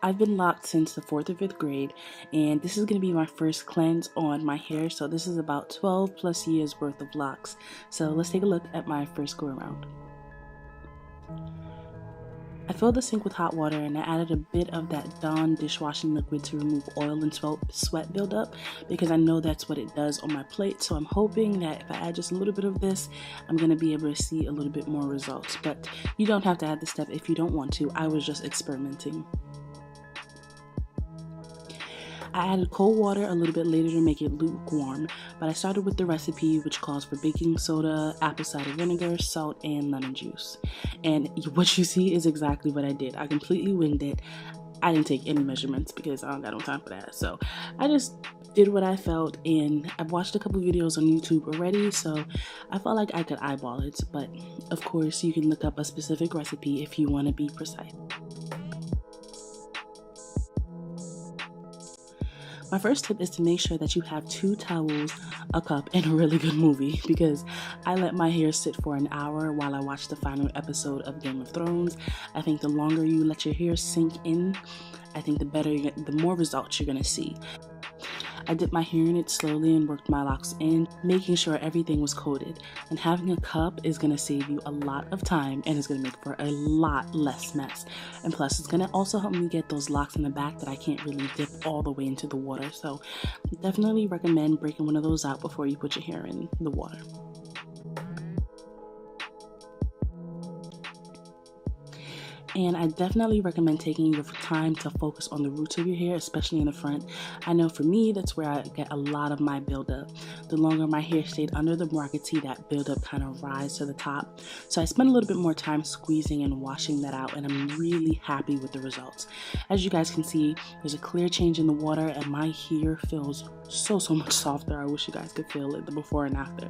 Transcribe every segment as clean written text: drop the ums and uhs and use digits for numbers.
I've been locked since the 4th or 5th grade, and this is going to be my first cleanse on my hair. So this is about 12 plus years worth of locks. So let's take a look at my first go around. I filled the sink with hot water and I added a bit of that Dawn dishwashing liquid to remove oil and sweat buildup, because I know that's what it does on my plate. So I'm hoping that if I add just a little bit of this, I'm going to be able to see a little bit more results. But you don't have to add this step if you don't want to. I was just experimenting. I added cold water a little bit later to make it lukewarm, but I started with the recipe, which calls for baking soda, apple cider vinegar, salt, and lemon juice. And what you see is exactly what I did. I completely winged it. I didn't take any measurements because I don't got no time for that. So I just did what I felt, and I've watched a couple videos on YouTube already, so I felt like I could eyeball it. But of course, you can look up a specific recipe if you want to be precise. My first tip is to make sure that you have 2 towels, a cup, and a really good movie, because I let my hair sit for an hour while I watched the final episode of Game of Thrones. I think the longer you let your hair sink in, I think the more results you're going to see. I dipped my hair in it slowly and worked my locks in, making sure everything was coated. And having a cup is going to save you a lot of time and it's going to make for a lot less mess. And plus, it's going to also help me get those locks in the back that I can't really dip all the way into the water. So definitely recommend breaking one of those out before you put your hair in the water. And I definitely recommend taking your time to focus on the roots of your hair, especially in the front. I know for me, that's where I get a lot of my buildup. The longer my hair stayed under, the more I could see that buildup kind of rise to the top. So I spent a little bit more time squeezing and washing that out, and I'm really happy with the results. As you guys can see, there's a clear change in the water, and my hair feels so much softer. I wish you guys could feel it, the before and after.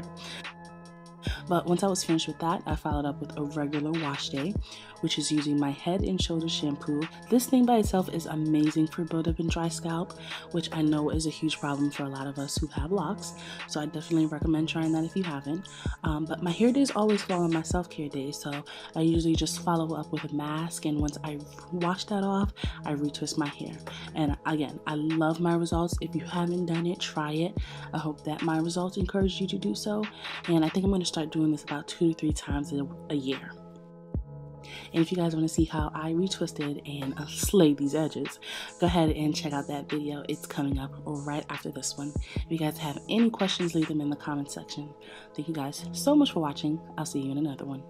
But once I was finished with that, I followed up with a regular wash day, which is using my Head and Shoulders shampoo. This thing by itself is amazing for buildup and dry scalp, which I know is a huge problem for a lot of us who have locks. So I definitely recommend trying that if you haven't. But my hair days always fall on my self-care days, so I usually just follow up with a mask, and once I wash that off, I retwist my hair. And again, I love my results. If you haven't done it, try it. I hope that my results encourage you to do so. And I think I'm going to start doing this about 2 to 3 times a year. And if you guys want to see how I retwisted and slayed these edges, go ahead and check out that video. It's coming up right after this one. If you guys have any questions, leave them in the comment section. Thank you guys so much for watching. I'll see you in another one.